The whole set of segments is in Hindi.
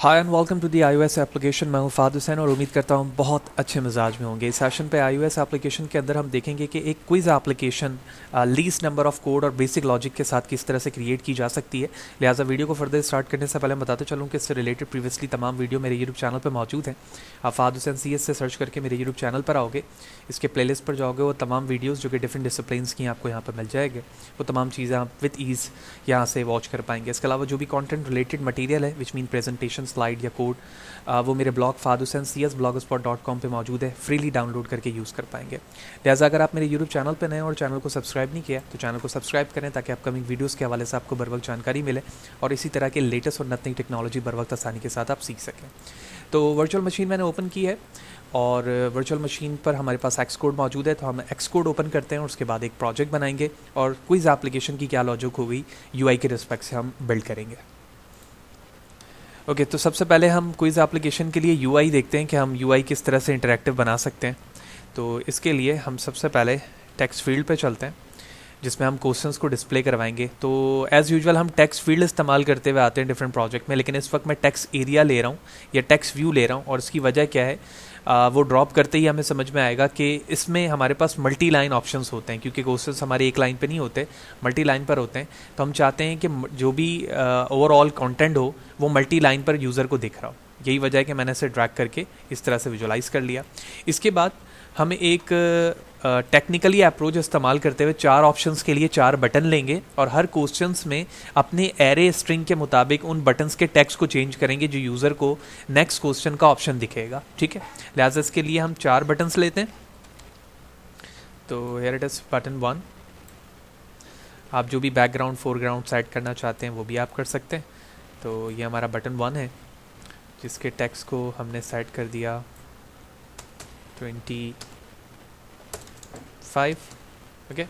Hi and welcome to the iOS application. मैं हूं फाद हुसैन और उम्मीद करता हूं बहुत अच्छे मिजाज में होंगे। इस सेशन पे iOS एप्लीकेशन के अंदर हम देखेंगे कि एक quiz application least number of code और बेसिक लॉजिक के साथ किस तरह से क्रिएट की जा सकती है। लिहाजा वीडियो को फर्दर स्टार्ट करने से पहले मैं बताते चलूँ कि इससे रिलेटेड प्रीवियसली तमाम वीडियो मेरे यूट्यूब चैनल पर मौजूद हैं। आप फाद हुसैन CS से सर्च करके मेरे यूट्यूब चैनल पर आओगे, इसके प्लेलिस्ट पर जाओगे, वो तमाम वीडियोज़ जो कि डिफरेंट डिसिप्लिन्स की आपको यहाँ पर मिल जाएंगे, वो तमाम चीज़ें आप विद ईज़ यहाँ से वॉच कर पाएंगे। इसके अलावा जो भी कंटेंट रिलेटेड मटेरियल है विच मीन प्रेजेंटेशन, स्लाइड या कोड, वो मेरे ब्लॉग fadhusaincs blogspot.com पे मौजूद है, फ्रीली डाउनलोड करके यूज़ कर पाएंगे। लिहाजा अगर आप मेरे यूट्यूब चैनल पे नए और चैनल को सब्सक्राइब नहीं किया तो चैनल को सब्सक्राइब करें ताकि अपकमिंग वीडियोस के हवाले से आपको बर वक्त जानकारी मिले और इसी तरह के लेटेस्ट और नई टेक्नोलॉजी बर वक्त आसानी के साथ आप सीख सकें। तो वर्चुअल मशीन मैंने ओपन की है और वर्चुअल मशीन पर हमारे पास Xcode मौजूद है, तो हम Xcode ओपन करते हैं और उसके बाद एक प्रोजेक्ट बनाएंगे और क्विज़ एप्लीकेशन की क्या लॉजिक होगी UI के रिस्पेक्ट से हम बिल्ड करेंगे। ओके, तो सबसे पहले हम क्विज़ एप्लीकेशन के लिए UI देखते हैं कि हम UI किस तरह से इंटरेक्टिव बना सकते हैं। तो इसके लिए हम सबसे पहले टेक्स्ट फील्ड पे चलते हैं जिसमें हम क्वेश्चंस को डिस्प्ले करवाएंगे। तो एज़ यूजुअल हम टेक्स्ट फील्ड इस्तेमाल करते हुए आते हैं डिफरेंट प्रोजेक्ट में, लेकिन इस वक्त मैं टेक्स्ट एरिया ले रहा हूँ या टेक्स्ट व्यू ले रहा हूँ और इसकी वजह क्या है वो ड्रॉप करते ही हमें समझ में आएगा कि इसमें हमारे पास मल्टी लाइन ऑप्शंस होते हैं, क्योंकि क्वेश्चंस हमारे एक लाइन पे नहीं होते, मल्टी लाइन पर होते हैं। तो हम चाहते हैं कि जो भी ओवरऑल कंटेंट हो वो मल्टी लाइन पर यूज़र को दिख रहा हो। यही वजह है कि मैंने इसे ड्रैग करके इस तरह से विजुलाइज कर लिया। इसके बाद हमें एक टेक्निकली अप्रोच इस्तेमाल करते हुए 4 ऑप्शंस के लिए 4 बटन लेंगे और हर क्वेश्चंस में अपने एरे स्ट्रिंग के मुताबिक उन बटन्स के टेक्स्ट को चेंज करेंगे जो यूज़र को नेक्स्ट क्वेश्चन का ऑप्शन दिखेगा। ठीक है, लिहाजा इसके लिए हम 4 बटन्स लेते हैं। तो हियर इट इज़ बटन 1। आप जो भी बैकग्राउंड फोरग्राउंड सेट करना चाहते हैं वो भी आप कर सकते हैं। तो ये हमारा बटन 1 है जिसके टेक्स्ट को हमने सेट कर दिया 25। ओके,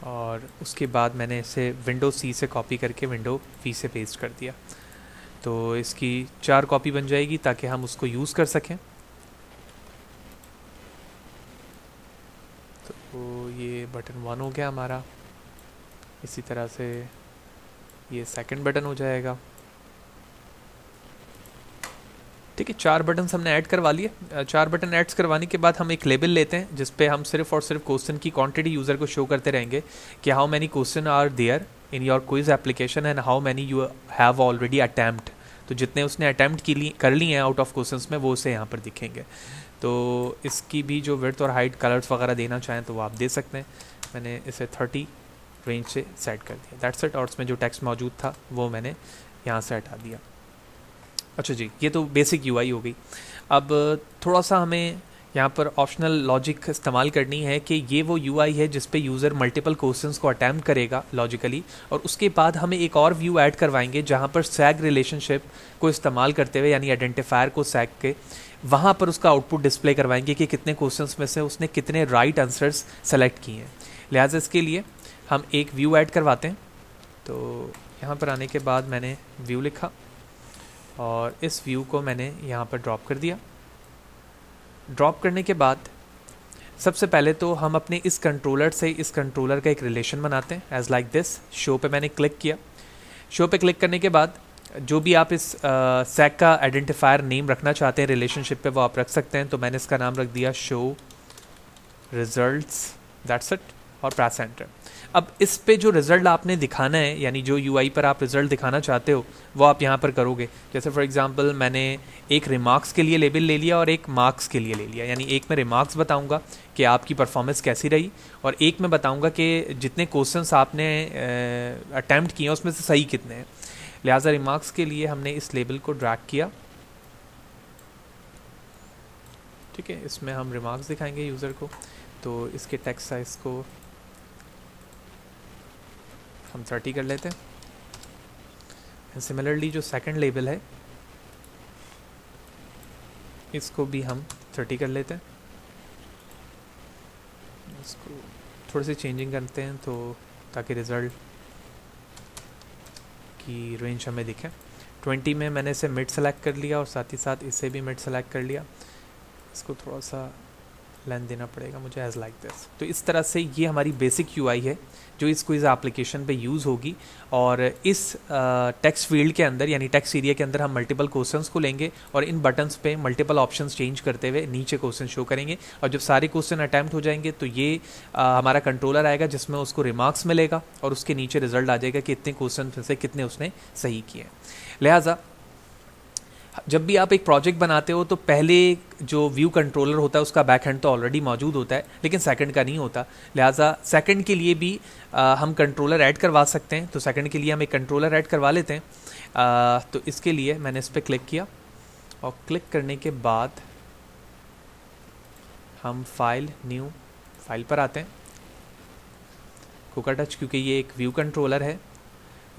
और उसके बाद मैंने इसे विंडो C से कॉपी करके विंडो V से पेस्ट कर दिया। तो इसकी 4 कॉपी बन जाएगी ताकि हम उसको यूज़ कर सकें। तो ये बटन 1 हो गया हमारा। इसी तरह से ये सेकंड बटन हो जाएगा। ठीक है, 4 बटन हमने ऐड करवा लिए। 4 बटन ऐड करवाने के बाद हम एक लेबल लेते हैं जिस पे हम सिर्फ और सिर्फ क्वेश्चन की क्वांटिटी यूज़र को शो करते रहेंगे कि how many question are there in your quiz application and how many you have already attempt. तो जितने उसने अटैम्प्ट कर लिए हैं आउट ऑफ क्वेश्चंस में वो उसे यहाँ पर दिखेंगे। तो इसकी भी जो विड्थ और हाइट कलर्स वगैरह देना चाहें तो वो आप दे सकते हैं। मैंने इसे 30 रेंज से सेट कर दिया, दैट्स इट। और उसमें जो टेक्स्ट मौजूद था वो मैंने यहाँ से हटा दिया। अच्छा जी, ये तो बेसिक UI हो गई। अब थोड़ा सा हमें यहाँ पर ऑप्शनल लॉजिक इस्तेमाल करनी है कि ये वो UI है जिस पे यूज़र मल्टीपल क्वेश्चंस को अटैम्प्ट करेगा लॉजिकली, और उसके बाद हमें एक और व्यू ऐड करवाएंगे जहाँ पर सैग रिलेशनशिप को इस्तेमाल करते हुए यानी आइडेंटिफायर को सैग के वहाँ पर उसका आउटपुट डिस्प्ले करवाएंगे कि कितने क्वेश्चंस में से उसने कितने राइट आंसर्स सेलेक्ट किए हैं। लिहाजा इसके लिए हम एक व्यू ऐड करवाते हैं। तो यहाँ पर आने के बाद मैंने व्यू लिखा और इस व्यू को मैंने यहाँ पर ड्रॉप कर दिया। ड्रॉप करने के बाद सबसे पहले तो हम अपने इस कंट्रोलर से इस कंट्रोलर का एक रिलेशन बनाते हैं एज लाइक दिस। शो पे मैंने क्लिक किया। शो पे क्लिक करने के बाद जो भी आप इस सैग का आइडेंटिफायर नेम रखना चाहते हैं रिलेशनशिप पे वो आप रख सकते हैं। तो मैंने इसका नाम रख दिया शो रिजल्ट्स, दैट्स इट, और प्रेस एंटर। अब इस पे जो रिज़ल्ट आपने दिखाना है यानी जो UI पर आप रिज़ल्ट दिखाना चाहते हो वो आप यहाँ पर करोगे। जैसे फॉर एग्जांपल मैंने एक रिमार्क्स के लिए लेबल ले लिया और एक मार्क्स के लिए ले लिया। यानी एक में रिमार्क्स बताऊँगा कि आपकी परफॉर्मेंस कैसी रही और एक में बताऊँगा कि जितने क्वेश्चंस आपने अटैम्प्ट किए उसमें से सही कितने हैं। लिहाजा रिमार्क्स के लिए हमने इस लेबल को ड्रैग किया। ठीक है, इसमें हम रिमार्क्स दिखाएंगे यूज़र को। तो इसके टेक्स्ट साइज़ को हम 30 कर लेते हैं। सिमिलरली जो सेकंड लेबल है इसको भी हम 30 कर लेते हैं। इसको थोड़ी सी चेंजिंग करते हैं तो ताकि रिज़ल्ट की रेंज हमें दिखे। 20 में मैंने इसे मिड सेलेक्ट कर लिया और साथ ही साथ इसे भी मिड सेलेक्ट कर लिया। इसको थोड़ा सा लेंथ देना पड़ेगा मुझे एज लाइक दिस। तो इस तरह से ये हमारी बेसिक यूआई है जो इस क्विज एप्लीकेशन पे यूज़ होगी। और इस टेक्स्ट फील्ड के अंदर यानी टेक्स्ट एरिया के अंदर हम मल्टीपल क्वेश्चंस को लेंगे और इन बटन्स पे मल्टीपल ऑप्शंस चेंज करते हुए नीचे क्वेश्चन शो करेंगे। और जब सारे क्वेश्चन अटैम्प्ट हो जाएंगे तो ये हमारा कंट्रोलर आएगा जिसमें उसको रिमार्क्स मिलेगा और उसके नीचे रिजल्ट आ जाएगा कि इतने क्वेश्चन में से कितने उसने सही किए। लिहाजा जब भी आप एक प्रोजेक्ट बनाते हो तो पहले जो व्यू कंट्रोलर होता है उसका बैक हैंड तो ऑलरेडी मौजूद होता है, लेकिन सेकंड का नहीं होता। लिहाजा सेकंड के लिए भी हम कंट्रोलर ऐड करवा सकते हैं। तो सेकंड के लिए हम एक कंट्रोलर ऐड करवा लेते हैं। तो इसके लिए मैंने इस पर क्लिक किया और क्लिक करने के बाद हम फाइल न्यू फाइल पर आते हैं। कुकर टच क्योंकि ये एक व्यू कंट्रोलर है,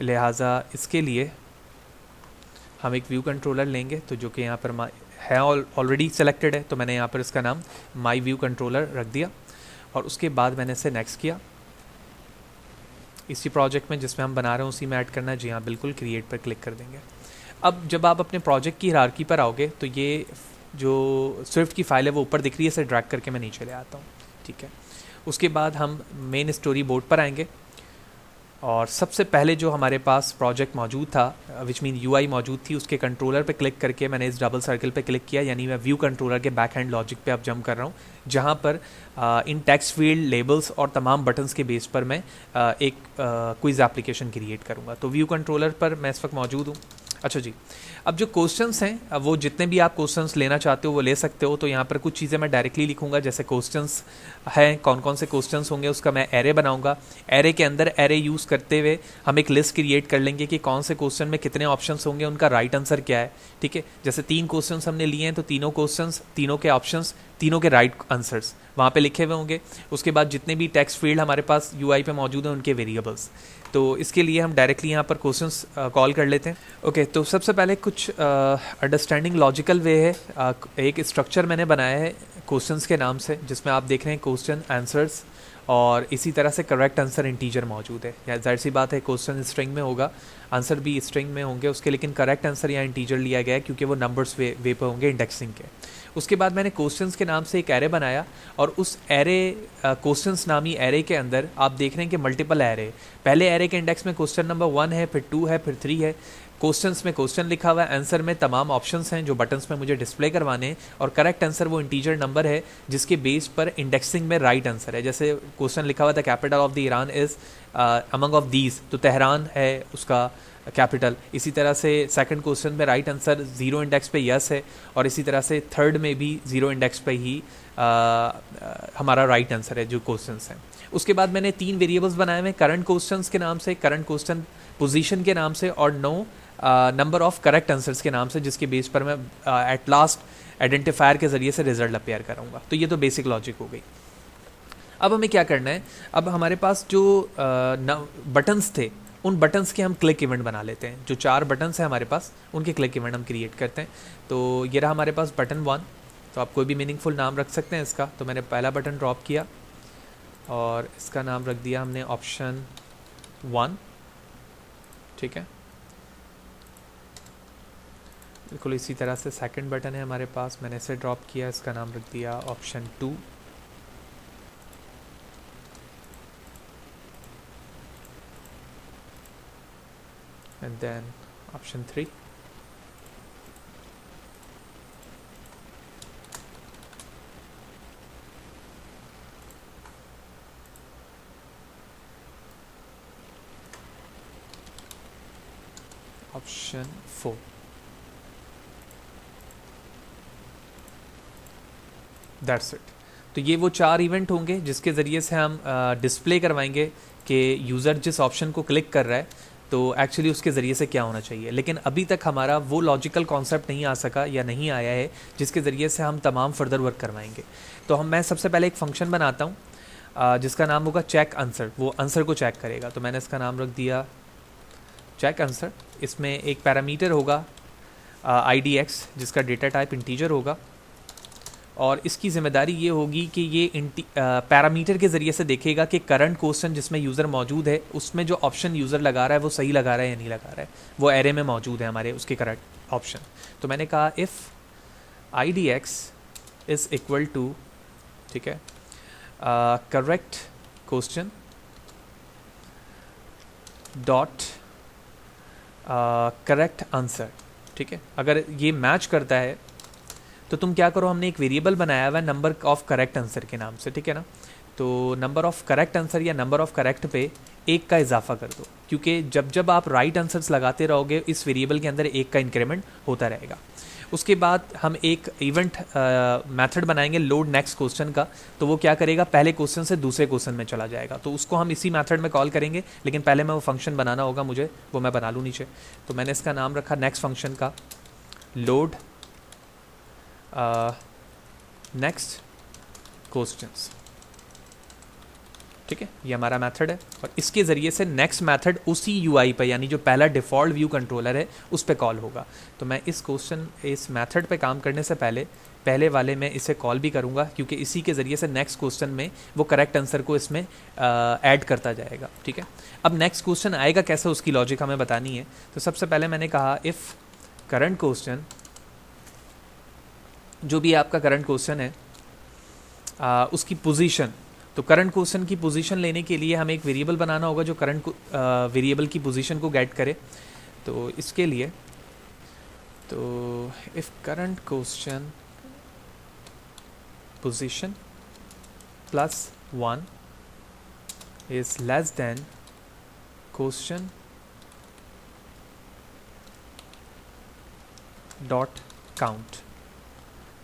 लिहाजा इसके लिए हम एक व्यू कंट्रोलर लेंगे। तो जो कि यहाँ पर है ऑलरेडी सेलेक्टेड है, तो मैंने यहाँ पर इसका नाम माई व्यू कंट्रोलर रख दिया और उसके बाद मैंने इसे नेक्स्ट किया। इसी प्रोजेक्ट में जिसमें हम बना रहे हैं उसी में ऐड करना है। जी हाँ, बिल्कुल क्रिएट पर क्लिक कर देंगे। अब जब आप अपने प्रोजेक्ट की हायरार्की पर आओगे तो ये जो स्विफ्ट की फाइल है वो ऊपर दिख रही है, इसे ड्रैग करके मैं नीचे ले आता हूँ। ठीक है, उसके बाद हम मेन स्टोरी बोर्ड पर आएंगे और सबसे पहले जो हमारे पास प्रोजेक्ट मौजूद था विच मीन यूआई मौजूद थी, उसके कंट्रोलर पे क्लिक करके मैंने इस डबल सर्कल पे क्लिक किया, यानी मैं व्यू कंट्रोलर के बैक हैंड लॉजिक पे अब जंप कर रहा हूँ, जहाँ पर इन टेक्स्ट फील्ड लेबल्स और तमाम बटन्स के बेस पर मैं एक क्विज एप्लीकेशन क्रिएट करूँगा। तो व्यू कंट्रोलर पर मैं इस वक्त मौजूद हूँ। अच्छा जी, अब जो क्वेश्चंस हैं वो जितने भी आप क्वेश्चंस लेना चाहते हो वो ले सकते हो। तो यहाँ पर कुछ चीज़ें मैं डायरेक्टली लिखूंगा, जैसे क्वेश्चंस हैं, कौन कौन से क्वेश्चंस होंगे उसका मैं एरे बनाऊंगा। एरे के अंदर एरे यूज़ करते हुए हम एक लिस्ट क्रिएट कर लेंगे कि कौन से क्वेश्चन में कितने ऑप्शंस होंगे, उनका राइट आंसर क्या है। ठीक है, जैसे 3 क्वेश्चंस हमने लिए हैं तो तीनों क्वेश्चंस, तीनों के ऑप्शंस, तीनों के राइट आंसर्स वहाँ पे लिखे हुए होंगे। उसके बाद जितने भी टेक्स्ट फील्ड हमारे पास यूआई पे मौजूद हैं उनके वेरिएबल्स। तो इसके लिए हम डायरेक्टली यहाँ पर क्वेश्चंस कॉल कर लेते हैं। ओके, तो सबसे पहले कुछ अंडरस्टैंडिंग लॉजिकल वे है। एक स्ट्रक्चर मैंने बनाया है क्वेश्चंस के नाम से, जिसमें आप देख रहे हैं क्वेश्चन आंसर्स और इसी तरह से करेक्ट आंसर इंटीजर मौजूद है। या जाहिर सी बात है क्वेश्चन स्ट्रिंग में होगा, आंसर भी स्ट्रिंग में होंगे उसके, लेकिन करेक्ट आंसर यहाँ इंटीजर लिया गया है क्योंकि वो नंबर्स वे पे होंगे इंडेक्सिंग के। उसके बाद मैंने क्वेश्चंस के नाम से एक एरे बनाया और उस एरे क्वेश्चंस नामी एरे के अंदर आप देख रहे हैं कि मल्टीपल एरे। पहले एरे के इंडेक्स में क्वेश्चन नंबर 1 है, फिर 2 है, फिर 3 है। क्वेश्चंस में क्वेश्चन लिखा हुआ है, आंसर में तमाम ऑप्शंस हैं जो बटन्स में मुझे डिस्प्ले करवाने हैं, और करेक्ट आंसर वो इंटीजर नंबर है जिसके बेस पर इंडेक्सिंग में राइट आंसर है। जैसे क्वेश्चन लिखा हुआ था capital of the Iran is among of these, तो तेहरान है उसका कैपिटल। इसी तरह से सेकंड क्वेश्चन में राइट आंसर 0 इंडेक्स पे यस है, और इसी तरह से थर्ड में भी 0 इंडेक्स पे ही हमारा राइट आंसर है जो क्वेश्चंस हैं। उसके बाद मैंने 3 वेरिएबल्स बनाए हुए, करंट क्वेश्चंस के नाम से, करंट क्वेश्चन पोजीशन के नाम से, और 9 नंबर ऑफ करेक्ट आंसर्स के नाम से, जिसके बेस पर मैं एट लास्ट आइडेंटिफायर के ज़रिए से रिजल्ट अपेयर कराऊंगा। तो ये तो बेसिक लॉजिक हो गई। अब हमें क्या करना है, अब हमारे पास जो बटन्स थे उन बटन्स के हम क्लिक इवेंट बना लेते हैं। जो 4 बटन्स हैं हमारे पास उनके क्लिक इवेंट हम क्रिएट करते हैं। तो ये रहा हमारे पास बटन 1, तो आप कोई भी मीनिंगफुल नाम रख सकते हैं इसका। तो मैंने पहला बटन ड्रॉप किया और इसका नाम रख दिया हमने ऑप्शन 1। ठीक है, बिल्कुल इसी तरह से सेकंड बटन है हमारे पास, मैंने इसे ड्रॉप किया, इसका नाम रख दिया option 2। and then option 3. option 4. That's it. तो ये वो 4 इवेंट होंगे जिसके ज़रिए से हम डिस्प्ले करवाएंगे कि यूज़र जिस ऑप्शन को क्लिक कर रहा है तो एक्चुअली उसके ज़रिए से क्या होना चाहिए। लेकिन अभी तक हमारा वो लॉजिकल कॉन्सेप्ट नहीं आ सका या नहीं आया है जिसके ज़रिए से हम तमाम फर्दर वर्क करवाएंगे। तो मैं सबसे पहले एक फ़ंक्शन बनाता हूँ जिसका नाम होगा चेक आंसर। वो आंसर को चेक करेगा, तो मैंने इसका नाम रख दिया चेक आंसर। इसमें एक पैरामीटर होगा IDX जिसका डेटा टाइप इंटीजर होगा, और इसकी ज़िम्मेदारी ये होगी कि ये पैरामीटर के ज़रिए से देखेगा कि करंट क्वेश्चन जिसमें यूज़र मौजूद है उसमें जो ऑप्शन यूज़र लगा रहा है वो सही लगा रहा है या नहीं लगा रहा है, वो एरे में मौजूद है हमारे उसके करेक्ट ऑप्शन। तो मैंने कहा if IDX is equal to ठीक है, correct question dot correct answer. ठीक है, अगर ये मैच करता है तो तुम क्या करो, हमने एक वेरिएबल बनाया हुआ है नंबर ऑफ करेक्ट आंसर के नाम से, ठीक है ना। तो नंबर ऑफ करेक्ट आंसर या नंबर ऑफ करेक्ट पे एक का इजाफा कर दो, क्योंकि जब जब आप राइट आंसर्स लगाते रहोगे इस वेरिएबल के अंदर एक का इंक्रीमेंट होता रहेगा। उसके बाद हम एक इवेंट मेथड बनाएंगे लोड नेक्स्ट क्वेश्चन का, तो वो क्या करेगा, पहले क्वेश्चन से दूसरे क्वेश्चन में चला जाएगा। तो उसको हम इसी मेथड में कॉल करेंगे, लेकिन पहले मैं वो फंक्शन बनाना होगा मुझे, वो मैं बना लूँ नीचे। तो मैंने इसका नाम रखा नेक्स्ट फंक्शन का लोड नेक्स्ट क्वेश्चंस। ठीक है, ये हमारा मेथड है और इसके ज़रिए से नेक्स्ट मेथड उसी यूआई पे, यानी जो पहला डिफ़ॉल्ट व्यू कंट्रोलर है उस पे कॉल होगा। तो मैं इस मेथड पे काम करने से पहले वाले में इसे कॉल भी करूँगा, क्योंकि इसी के ज़रिए से नेक्स्ट क्वेश्चन में वो करेक्ट आंसर को इसमें ऐड करता जाएगा। ठीक है, अब नेक्स्ट क्वेश्चन आएगा कैसे, उसकी लॉजिक हमें बतानी है। तो सबसे पहले मैंने कहा इफ़ करंट क्वेश्चन, जो भी आपका करंट क्वेश्चन है उसकी पोजीशन, तो करंट क्वेश्चन की पोजीशन लेने के लिए हमें एक वेरिएबल बनाना होगा जो करंट वेरिएबल की पोजीशन को गेट करे। तो इसके लिए तो if current question position +1 is less than question dot count.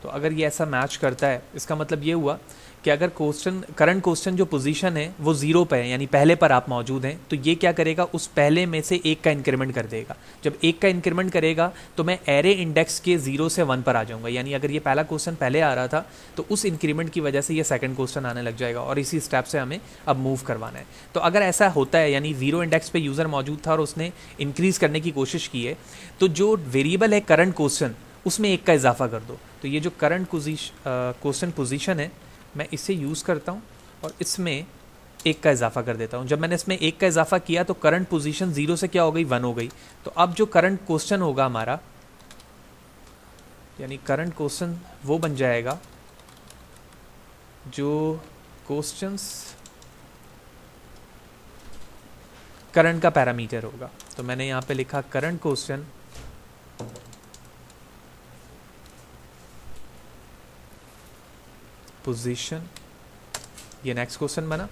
तो अगर ये ऐसा मैच करता है, इसका मतलब ये हुआ कि अगर करंट क्वेश्चन जो पोजीशन है वो 0 पे है, यानी पहले पर आप मौजूद हैं, तो ये क्या करेगा, उस पहले में से एक का इंक्रीमेंट कर देगा। जब एक का इंक्रीमेंट करेगा तो मैं एरे इंडेक्स के 0 से 1 पर आ जाऊंगा, यानी अगर ये पहला क्वेश्चन पहले आ रहा था तो उस इंक्रीमेंट की वजह से ये सेकंड क्वेश्चन आने लग जाएगा, और इसी स्टेप से हमें अब मूव करवाना है। तो अगर ऐसा होता है, यानी 0 इंडेक्स पे यूज़र मौजूद था और उसने इंक्रीज़ करने की कोशिश की है, तो जो वेरिएबल है करंट क्वेश्चन उसमें एक का इजाफा कर दो। तो ये जो करंट क्वेश्चन पोजीशन है, मैं इसे यूज़ करता हूँ और इसमें एक का इजाफा कर देता हूँ। जब मैंने इसमें एक का इजाफा किया तो करंट पोजीशन 0 से क्या हो गई, 1 हो गई। तो अब जो करंट क्वेश्चन होगा हमारा, यानी करंट क्वेश्चन वो बन जाएगा जो क्वेश्चंस करंट का पैरामीटर होगा। तो मैंने यहाँ पे लिखा करंट क्वेश्चन पोजीशन, ये नेक्स्ट क्वेश्चन बना।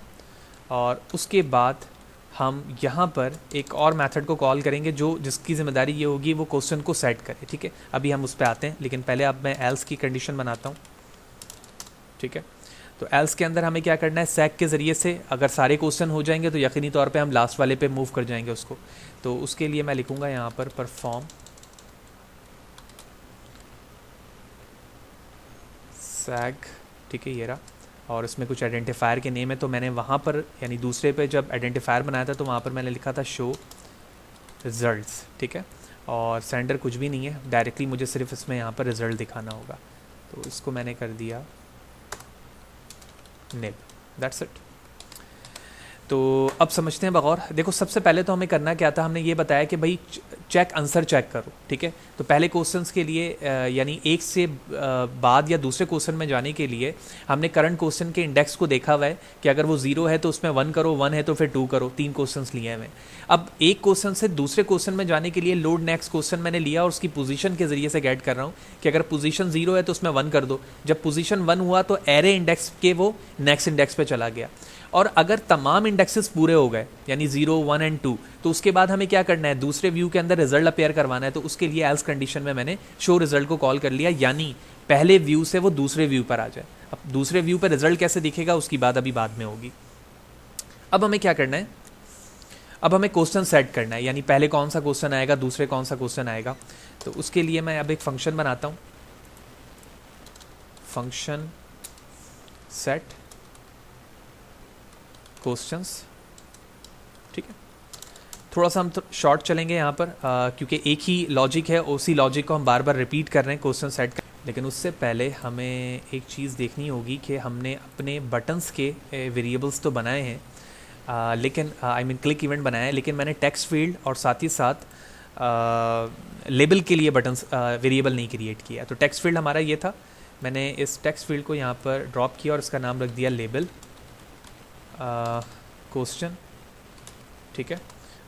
और उसके बाद हम यहाँ पर एक और मेथड को कॉल करेंगे जिसकी जिम्मेदारी ये होगी वो क्वेश्चन को सेट करे। ठीक है, अभी हम उस पर आते हैं, लेकिन पहले अब मैं एल्स की कंडीशन बनाता हूँ। ठीक है, तो एल्स के अंदर हमें क्या करना है, सेक के ज़रिए से अगर सारे क्वेश्चन हो जाएंगे तो यकीनी तौर पे हम लास्ट वाले पे मूव कर जाएंगे उसको। तो उसके लिए मैं लिखूँगा यहाँ पर परफॉर्म सैग। ठीक है, ये रहा, और इसमें कुछ आइडेंटिफायर के नेम है। तो मैंने वहाँ पर, यानी दूसरे पे जब आइडेंटिफायर बनाया था तो वहाँ पर मैंने लिखा था शो रिजल्ट्स। ठीक है, और सेंडर कुछ भी नहीं है, डायरेक्टली मुझे सिर्फ इसमें यहाँ पर रिजल्ट दिखाना होगा। तो इसको मैंने कर दिया निब, दैट्स इट। तो अब समझते हैं बगौर। देखो, सबसे पहले तो हमें करना क्या था, हमने ये बताया कि भाई चेक आंसर चेक करो। ठीक है, तो पहले क्वेश्चंस के लिए यानी एक से बाद या दूसरे क्वेश्चन में जाने के लिए हमने करंट क्वेश्चन के इंडेक्स को देखा हुआ है कि अगर वो 0 है तो उसमें 1 करो, 1 है तो फिर 2 करो। 3 क्वेश्चंस लिए हैं। अब एक क्वेश्चन से दूसरे क्वेश्चन में जाने के लिए लोड नेक्स्ट क्वेश्चन मैंने लिया और उसकी पोजीशन के जरिए से गेट कर रहा हूँ कि अगर पोजीशन 0 है तो उसमें 1 कर दो। जब पोजीशन 1 हुआ तो एरे इंडेक्स के वो नेक्स्ट इंडेक्स पे चला गया, और अगर तमाम इंडेक्सेस पूरे हो गए यानी 0, 1 एंड 2, तो उसके बाद हमें क्या करना है, दूसरे व्यू के अंदर रिजल्ट अपेयर करवाना है। तो उसके लिए एल्स कंडीशन में मैंने शो रिजल्ट को कॉल कर लिया, यानी पहले व्यू से वो दूसरे व्यू पर आ जाए। अब दूसरे व्यू पर रिजल्ट कैसे दिखेगा उसकी बात अभी बाद में होगी। अब हमें क्या करना है, अब हमें क्वेश्चन सेट करना है, यानी पहले कौन सा क्वेश्चन आएगा, दूसरे कौन सा क्वेश्चन आएगा। तो उसके लिए मैं अब एक फंक्शन बनाता हूँ, फंक्शन सेट क्वेश्चंस। ठीक है, थोड़ा सा हम शॉर्ट चलेंगे यहाँ पर क्योंकि एक ही लॉजिक है, उसी लॉजिक को हम बार बार रिपीट कर रहे हैं क्वेश्चन सेट कर। लेकिन उससे पहले हमें एक चीज़ देखनी होगी कि हमने अपने बटन्स के वेरिएबल्स तो बनाए हैं, लेकिन आई मीन क्लिक इवेंट बनाया है, लेकिन मैंने टेक्स्ट फील्ड और साथ ही साथ लेबल के लिए बटन्स वेरिएबल नहीं क्रिएट किया। तो टेक्स्ट फील्ड हमारा ये था मैंने इस टेक्स्ट फील्ड को यहाँ पर ड्रॉप किया और इसका नाम रख दिया लेबल क्वेश्चन, ठीक है।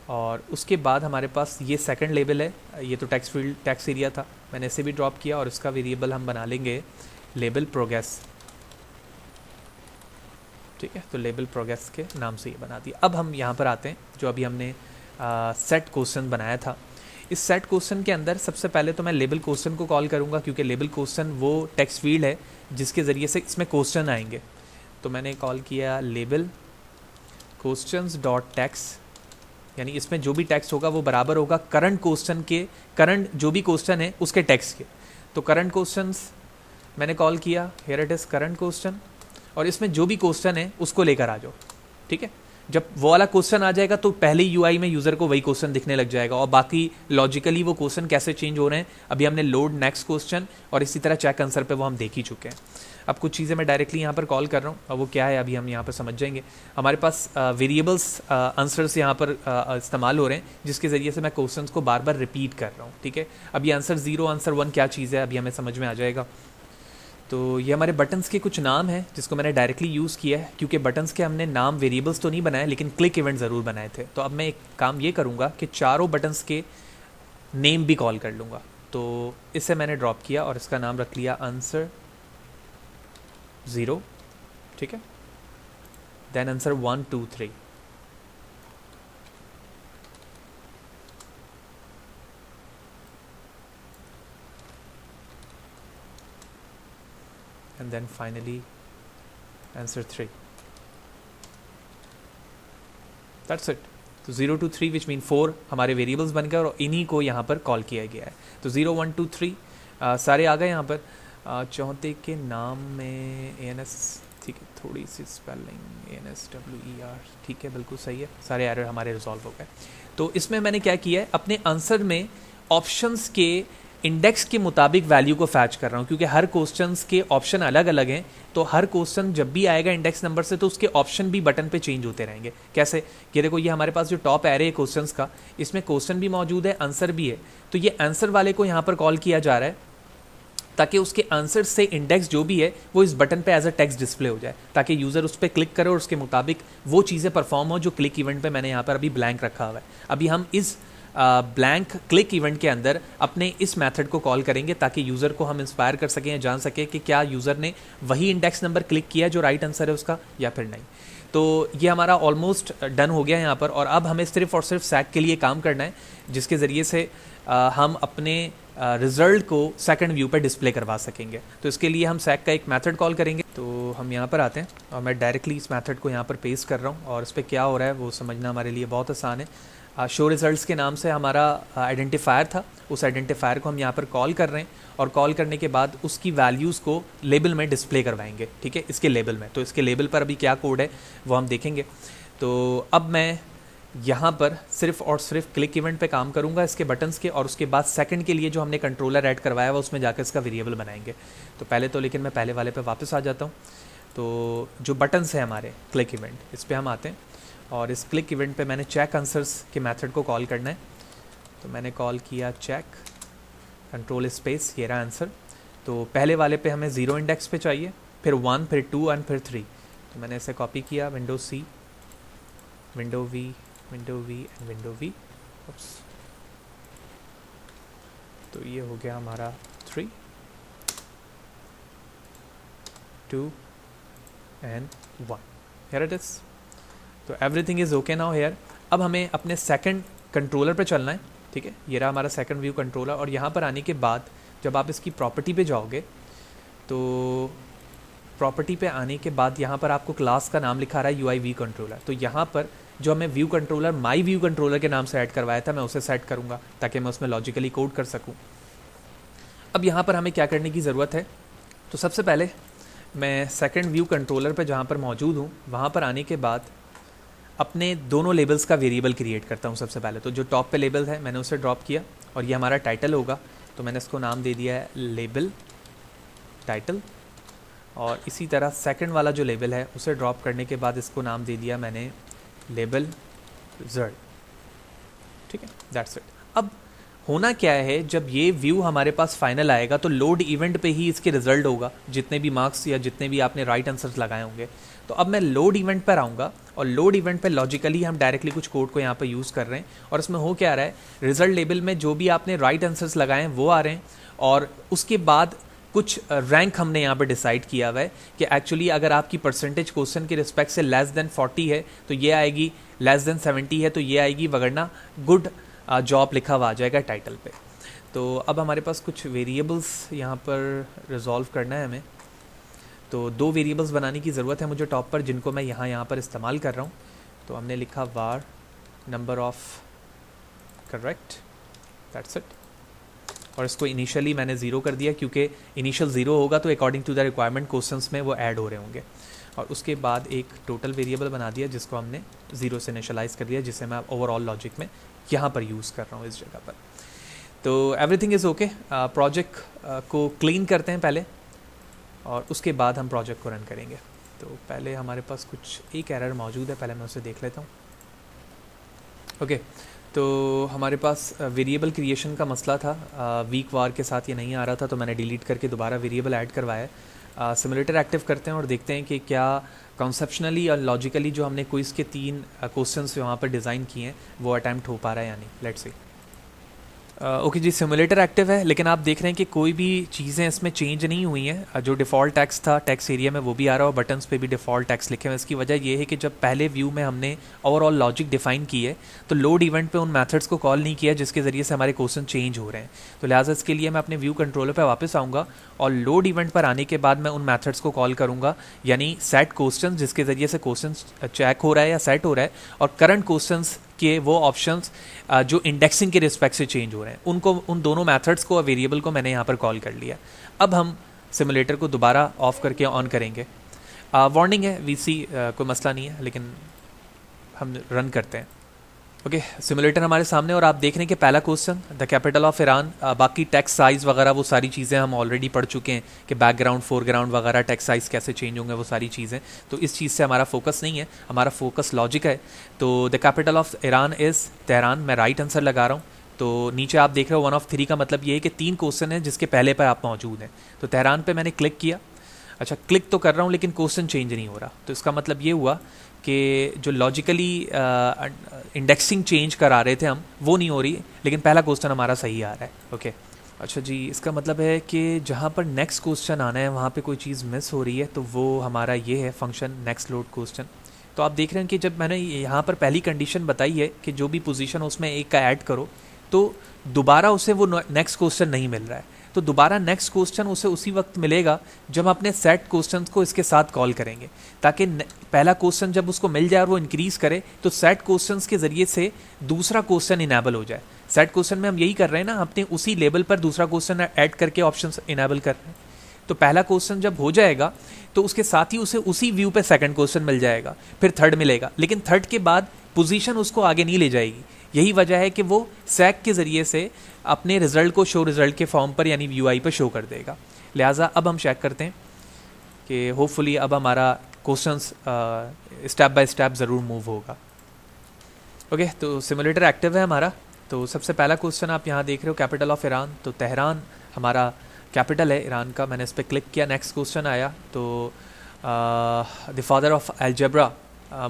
और उसके बाद हमारे पास ये सेकंड लेबल है, ये तो टेक्स्ट फील्ड टेक्स्ट एरिया था, मैंने इसे भी ड्रॉप किया और इसका वेरिएबल हम बना लेंगे लेबल प्रोग्रेस, ठीक है। तो लेबल प्रोग्रेस के नाम से ये बना दिया। अब हम यहाँ पर आते हैं, जो अभी हमने सेट क्वेश्चन बनाया था, इस सेट क्वेश्चन के अंदर सबसे पहले तो मैं लेबल क्वेश्चन को कॉल करूँगा, क्योंकि लेबल क्वेश्चन वो टेक्स्ट फील्ड है जिसके ज़रिए से इसमें क्वेश्चन आएंगे। तो मैंने कॉल किया लेबल क्वेश्चंस डॉट टेक्स्ट, यानी इसमें जो भी टेक्स्ट होगा वो बराबर होगा करंट क्वेश्चन के, करंट जो भी क्वेश्चन है उसके टेक्स्ट के। तो करंट क्वेश्चंस मैंने कॉल किया, here it is current question, और इसमें जो भी क्वेश्चन है उसको लेकर आ जाओ, ठीक है। जब वो वाला क्वेश्चन आ जाएगा तो पहले यूआई में यूज़र को वही क्वेश्चन दिखने लग जाएगा, और बाकी लॉजिकली वो क्वेश्चन कैसे चेंज हो रहे हैं अभी हमने लोड नेक्स्ट क्वेश्चन और इसी तरह चेक आंसर पे वो हम देख ही चुके हैं। अब कुछ चीज़ें मैं डायरेक्टली यहाँ पर कॉल कर रहा हूँ, अब वो क्या है अभी हम यहाँ पर समझ जाएंगे। हमारे पास वेरिएबल्स आंसर्स यहाँ पर इस्तेमाल हो रहे हैं, जिसके ज़रिए से मैं क्वेश्चंस को बार बार रिपीट कर रहा हूँ, ठीक है। अभी आंसर 0 आंसर 1 क्या चीज़ है अभी हमें समझ में आ जाएगा। तो ये हमारे बटन्स के कुछ नाम हैं जिसको मैंने डायरेक्टली यूज़ किया है, क्योंकि बटन्स के हमने नाम वेरिएबल्स तो नहीं बनाए लेकिन क्लिक इवेंट ज़रूर बनाए थे। तो अब मैं एक काम ये करूँगा कि चारों बटन्स के नेम भी कॉल कर लूँगा। तो इसे मैंने ड्रॉप किया और इसका नाम रख लिया आंसर 0, ठीक है। Then answer 1 2 3, and then finally answer 3. That's it. तो 0 2 3 विच मीन 4 हमारे वेरिएबल्स बन गए और इन्हीं को यहाँ पर कॉल किया गया है। तो 0 1 2 3 सारे आ गए यहाँ पर। चौथे के नाम में ANS, ठीक है, थोड़ी सी स्पेलिंग ANSWER, ठीक है, बिल्कुल सही है, सारे एरर हमारे रिजॉल्व हो गए। तो इसमें मैंने क्या किया है, अपने आंसर में ऑप्शंस के इंडेक्स के मुताबिक वैल्यू को फैच कर रहा हूँ, क्योंकि हर क्वेश्चंस के ऑप्शन अलग अलग हैं। तो हर क्वेश्चन जब भी आएगा इंडेक्स नंबर से तो उसके ऑप्शन भी बटन पे चेंज होते रहेंगे। कैसे, ये देखो, ये हमारे पास जो टॉप एरे है क्वेश्चंस का, इसमें क्वेश्चन भी मौजूद है, आंसर भी है। तो ये आंसर वाले को यहाँ पर कॉल किया जा रहा है ताकि उसके आंसर से इंडेक्स जो भी है वो इस बटन पे एज अ टेक्स्ट डिस्प्ले हो जाए, ताकि यूज़र उस पर क्लिक करे और उसके मुताबिक वो चीज़ें परफॉर्म हो जो क्लिक इवेंट पे मैंने यहाँ पर अभी ब्लैंक रखा हुआ है। अभी हम इस ब्लैंक क्लिक इवेंट के अंदर अपने इस मेथड को कॉल करेंगे ताकि यूज़र को हम इंस्पायर कर सकें या जान सकें कि क्या यूज़र ने वही इंडेक्स नंबर क्लिक किया जो राइट आंसर है उसका या फिर नहीं। तो ये हमारा ऑलमोस्ट डन हो गया है यहाँ पर, और अब हमें सिर्फ और सिर्फ सैक के लिए काम करना है, जिसके ज़रिए से हम अपने रिजल्ट को सेकंड व्यू पर डिस्प्ले करवा सकेंगे। तो इसके लिए हम सैक का एक मेथड कॉल करेंगे। तो हम यहाँ पर आते हैं और मैं डायरेक्टली इस मेथड को यहाँ पर पेस्ट कर रहा हूँ, और इस पर क्या हो रहा है वो समझना हमारे लिए बहुत आसान है। शो रिजल्ट्स के नाम से हमारा आइडेंटिफायर था, उस आइडेंटिफायर को हम यहाँ पर कॉल कर रहे हैं, और कॉल करने के बाद उसकी वैल्यूज़ को लेबल में डिस्प्ले करवाएंगे, ठीक है, इसके लेबल में। तो इसके लेबल पर अभी क्या कोड है वो हम देखेंगे। तो अब मैं यहाँ पर सिर्फ और सिर्फ क्लिक इवेंट पे काम करूँगा इसके बटन्स के, और उसके बाद सेकंड के लिए जो हमने कंट्रोलर ऐड करवाया हुआ उसमें जाकर इसका वेरिएबल बनाएंगे। तो पहले तो लेकिन मैं पहले वाले पे वापस आ जाता हूँ। तो जो बटन्स हैं हमारे क्लिक इवेंट, इस पर हम आते हैं, और इस क्लिक इवेंट पे मैंने चेक आंसर्स के मेथड को कॉल करना है। तो मैंने कॉल किया चेक कंट्रोल स्पेस, ये रहा आंसर। तो पहले वाले पे हमें 0 इंडेक्स पे चाहिए, फिर 1, फिर 2 एंड फिर 3। तो मैंने इसे कॉपी किया, window C, window V, window V and window V। तो ये हो गया हमारा 3 2 एंड 1, हियर इट इज। तो everything is okay now here. अब हमें अपने सेकंड कंट्रोलर पे चलना है, ठीक है, ये रहा हमारा सेकंड व्यू कंट्रोलर। और यहाँ पर आने के बाद जब आप इसकी प्रॉपर्टी पे जाओगे तो प्रॉपर्टी पे आने के बाद यहाँ पर आपको क्लास का नाम लिखा रहा है UI व्यू कंट्रोलर। तो यहाँ पर जो हमें view controller my view controller के नाम से ऐड करवाया था, मैं उसे सेट करूँगा ताकि मैं उसमें लॉजिकली कोड कर सकूँ। अब यहाँ पर हमें क्या करने की ज़रूरत है, तो सबसे पहले मैं सेकंड व्यू कंट्रोलर पे जहाँ पर मौजूद हूँ वहाँ पर आने के बाद अपने दोनों लेबल्स का वेरिएबल क्रिएट करता हूँ। सबसे पहले तो जो टॉप पे लेबल है मैंने उसे ड्रॉप किया, और ये हमारा टाइटल होगा, तो मैंने इसको नाम दे दिया है लेबल टाइटल। और इसी तरह सेकंड वाला जो लेबल है उसे ड्रॉप करने के बाद इसको नाम दे दिया मैंने लेबल रिजल्ट, ठीक है, दैट्स इट। अब होना क्या है, जब ये व्यू हमारे पास फाइनल आएगा तो लोड इवेंट पे ही इसके रिजल्ट होगा, जितने भी मार्क्स या जितने भी आपने राइट आंसर्स लगाए होंगे। तो अब मैं लोड इवेंट पर आऊँगा और लोड इवेंट पे लॉजिकली हम डायरेक्टली कुछ कोड को यहाँ पर यूज़ कर रहे हैं और इसमें हो क्या रहा है, रिजल्ट लेबल में जो भी आपने राइट आंसर्स लगाए हैं वो आ रहे हैं और उसके बाद कुछ रैंक हमने यहाँ पे डिसाइड किया हुआ है कि एक्चुअली अगर आपकी परसेंटेज क्वेश्चन के रिस्पेक्ट से लेस देन 40 है तो ये आएगी, लेस देन 70 है तो ये आएगी, वगरना गुड जॉब लिखा हुआ आ जाएगा टाइटल पे। तो अब हमारे पास कुछ वेरिएबल्स यहाँ पर रिजॉल्व करना है हमें। तो 2 वेरिएबल्स बनाने की ज़रूरत है मुझे टॉप पर, जिनको मैं यहाँ पर इस्तेमाल कर रहा हूँ। तो हमने लिखा var number of correct, that's it. और इसको इनिशियली मैंने 0 कर दिया क्योंकि इनिशियल 0 होगा तो according to the requirement questions में वो ऐड हो रहे होंगे। और उसके बाद एक टोटल वेरिएबल बना दिया जिसको हमने 0 से इनिशियलाइज़ कर दिया, जिसे मैं ओवरऑल लॉजिक में यहाँ पर यूज़ कर रहा हूँ इस जगह पर। तो एवरीथिंग इज़ ओके। प्रोजेक्ट को क्लीन करते हैं पहले और उसके बाद हम प्रोजेक्ट को रन करेंगे। तो पहले हमारे पास कुछ एक एरर मौजूद है, पहले मैं उसे देख लेता हूँ। ओके, तो हमारे पास वेरिएबल क्रिएशन का मसला था, वीक वार के साथ ये नहीं आ रहा था तो मैंने डिलीट करके दोबारा वेरिएबल ऐड करवाया। सिमुलेटर एक्टिव करते हैं और देखते हैं कि क्या कॉन्सेप्शनली और लॉजिकली जो हमने क्विज़ के 3 क्वेश्चंस वहाँ पर डिज़ाइन किए हैं वो अटैम्प्ट हो पा रहा है या नहीं। Let's see. ओके जी, सिमुलेटर एक्टिव है, लेकिन आप देख रहे हैं कि कोई भी चीज़ें इसमें चेंज नहीं हुई हैं। जो डिफ़ॉल्ट टेक्स्ट था टेक्स्ट एरिया में वो भी आ रहा है और बटन्स पे भी डिफ़ॉल्ट टेक्स्ट लिखे हुए हैं। इसकी वजह ये है कि जब पहले व्यू में हमने ओवरऑल लॉजिक डिफाइन की है तो लोड इवेंट पे उन मेथड्स को कॉल नहीं किया जिसके ज़रिए से हमारे क्वेश्चन चेंज हो रहे हैं। तो लिहाजा इसके लिए मैं अपने व्यू कंट्रोलर पर वापस आऊँगा और लोड इवेंट पर आने के बाद मैं उन मैथड्स को कॉल करूँगा, यानी सेट क्वेश्चन, जिसके ज़रिए से क्वेश्चन चेक हो रहा है या सेट हो रहा है, और करंट क्वेश्चन के वो ऑप्शंस जो इंडेक्सिंग के रिस्पेक्ट से चेंज हो रहे हैं उनको, उन दोनों मेथड्स को और वेरिएबल को मैंने यहाँ पर कॉल कर लिया। अब हम सिमुलेटर को दोबारा ऑफ करके ऑन करेंगे। वार्निंग है वीसी, कोई मसला नहीं है, लेकिन हम रन करते हैं। ओके, सिमुलेटर हमारे सामने और आप देख रहे हैं कि पहला question the capital of Iran. बाकी टेक्स्ट साइज़ वगैरह वो सारी चीज़ें हम ऑलरेडी पढ़ चुके हैं कि बैकग्राउंड फोरग्राउंड वगैरह टेक्स्ट साइज़ कैसे चेंज होंगे, वो सारी चीज़ें। तो इस चीज़ से हमारा फोकस नहीं है, हमारा फोकस लॉजिक है। तो the capital of Iran is Tehran, मैं राइट आंसर लगा रहा हूँ। तो नीचे आप देख रहे हो 1 of 3 का मतलब ये है कि 3 क्वेश्चन है जिसके पहले पर आप मौजूद हैं। तो तेहरान पे मैंने क्लिक किया। अच्छा, क्लिक तो कर रहा हूँ लेकिन क्वेश्चन चेंज नहीं हो रहा। तो इसका मतलब ये हुआ कि जो लॉजिकली इंडेक्सिंग चेंज करा रहे थे हम वो नहीं हो रही, लेकिन पहला क्वेश्चन हमारा सही आ रहा है। ओके, अच्छा जी, इसका मतलब है कि जहाँ पर नेक्स्ट क्वेश्चन आना है वहाँ पे कोई चीज़ मिस हो रही है, तो वो हमारा ये है फंक्शन नेक्स्ट लोड क्वेश्चन। तो आप देख रहे हैं कि जब मैंने यहाँ पर पहली कंडीशन बताई है कि जो भी पोजीशन हो उसमें एक का ऐड करो, तो दोबारा उसे वो नेक्स्ट क्वेश्चन नहीं मिल रहा है। तो दोबारा नेक्स्ट क्वेश्चन उसे उसी वक्त मिलेगा जब अपने सेट क्वेश्चंस को इसके साथ कॉल करेंगे, ताकि पहला क्वेश्चन जब उसको मिल जाए और वो इंक्रीज़ करे तो सेट क्वेश्चंस के ज़रिए से दूसरा क्वेश्चन इनेबल हो जाए। सेट क्वेश्चन में हम यही कर रहे हैं ना, अपने उसी लेवल पर दूसरा क्वेश्चन ऐड करके ऑप्शन इनेबल कर रहे हैं। तो पहला क्वेश्चन जब हो जाएगा तो उसके साथ ही उसे उसी व्यू पे सेकंड क्वेश्चन मिल जाएगा, फिर थर्ड मिलेगा, लेकिन थर्ड के बाद पोजीशन उसको आगे नहीं ले जाएगी। यही वजह है कि वो सैक के ज़रिए से अपने रिज़ल्ट को शो रिज़ल्ट के फॉर्म पर यानी यूआई पर शो कर देगा। लिहाजा अब हम चेक करते हैं कि होपफुली अब हमारा क्वेश्चंस स्टेप बाय स्टेप ज़रूर मूव होगा। ओके, तो सिमुलेटर एक्टिव है हमारा। तो सबसे पहला क्वेश्चन आप यहाँ देख रहे हो कैपिटल ऑफ ईरान। तो तेहरान हमारा कैपिटल है ईरान का। मैंने इस पर क्लिक किया, नेक्स्ट क्वेश्चन आया। तो द फादर ऑफ अलजबरा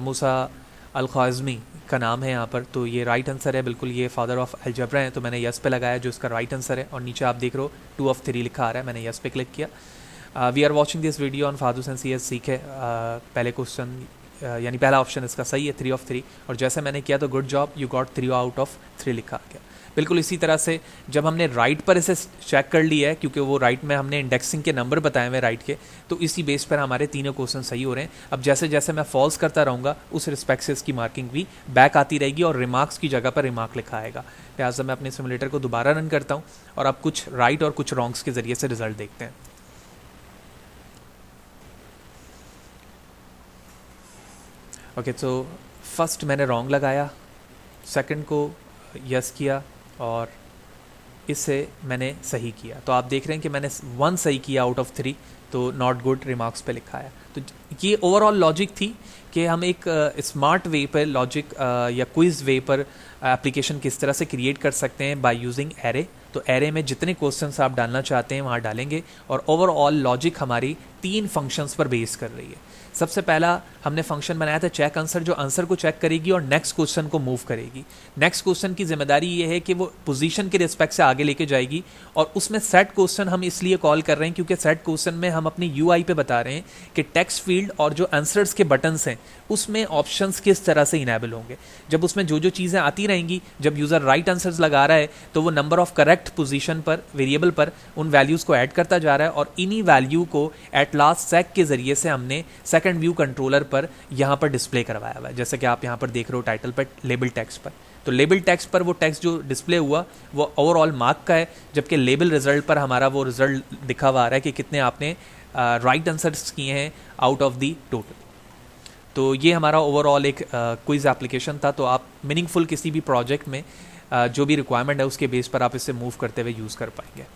मूसा अल ख्वाज़मी का नाम है यहाँ पर। तो ये राइट आंसर है, बिल्कुल ये फादर ऑफ अलजबरा है। तो मैंने यस पे लगाया जो इसका राइट आंसर है। और नीचे आप देख रहे हो 2 of 3 लिखा आ रहा है, मैंने यस पे क्लिक किया। We are watching this video on फादूस एंड CS सीखे। पहले क्वेश्चन यानी पहला ऑप्शन इसका सही है, 3 of 3। और जैसे मैंने किया तो good job, you got 3 out of 3 लिखा आ गया। बिल्कुल इसी तरह से जब हमने राइट पर इसे चेक कर लिया है, क्योंकि वो राइट में हमने इंडेक्सिंग के नंबर बताए हुए राइट के, तो इसी बेस पर हमारे तीनों क्वेश्चन सही हो रहे हैं। अब जैसे जैसे मैं फॉल्स करता रहूँगा उस रिस्पेक्ट से इसकी मार्किंग भी बैक आती रहेगी और रिमार्क्स की जगह पर रिमार्क लिखा आएगा। लिहाजा मैं अपने सिमुलेटर को दोबारा रन करता हूँ और अब कुछ राइट और कुछ रॉन्ग्स के ज़रिए से रिजल्ट देखते हैं। ओके, तो फर्स्ट मैंने रॉन्ग लगाया, सेकंड को यस किया और इससे मैंने सही किया। तो आप देख रहे हैं कि मैंने 1 सही किया आउट ऑफ 3, तो नॉट गुड रिमार्क्स पे लिखा है। तो ये ओवरऑल लॉजिक थी कि हम एक स्मार्ट वे पर लॉजिक या क्विज वे पर एप्लीकेशन किस तरह से क्रिएट कर सकते हैं बाय यूजिंग एरे। तो एरे में जितने क्वेश्चंस आप डालना चाहते हैं वहाँ डालेंगे, और ओवरऑल लॉजिक हमारी 3 फंक्शंस पर बेस कर रही है। सबसे पहला हमने फंक्शन बनाया था चेक आंसर, जो आंसर को चेक करेगी और नेक्स्ट क्वेश्चन को मूव करेगी। नेक्स्ट क्वेश्चन की जिम्मेदारी ये है कि वो पोजीशन के रिस्पेक्ट से आगे लेके जाएगी, और उसमें सेट क्वेश्चन हम इसलिए कॉल कर रहे हैं क्योंकि सेट क्वेश्चन में हम अपनी यूआई पे बता रहे हैं कि टेक्स्ट फील्ड और जो आंसर्स के बटन्स हैं उसमें ऑप्शंस किस तरह से इनेबल होंगे। जब उसमें जो जो चीज़ें आती रहेंगी, जब यूज़र राइट आंसर्स लगा रहा है तो वो नंबर ऑफ करेक्ट पोजीशन पर वेरिएबल पर उन वैल्यूज़ को ऐड करता जा रहा है, और इन्हीं वैल्यू को एट लास्ट सेक के जरिए से हमने सेकंड व्यू कंट्रोलर पर यहाँ पर डिस्प्ले करवाया हुआ है। जैसे कि आप यहाँ पर देख रहे हो टाइटल पर लेबल टेक्स्ट पर, तो लेबल टेक्स्ट पर वो टेक्स्ट जो डिस्प्ले हुआ वो ओवरऑल मार्क का है, जबकि लेबल रिजल्ट पर हमारा वो रिजल्ट दिखा हुआ आ रहा है कि कितने आपने राइट आंसर्स किए हैं आउट ऑफ द टोटल। तो ये हमारा ओवरऑल एक क्विज एप्लीकेशन था। तो आप मीनिंगफुल किसी भी प्रोजेक्ट में जो भी रिक्वायरमेंट है उसके बेस पर आप इसे मूव करते हुए यूज़ कर पाएंगे।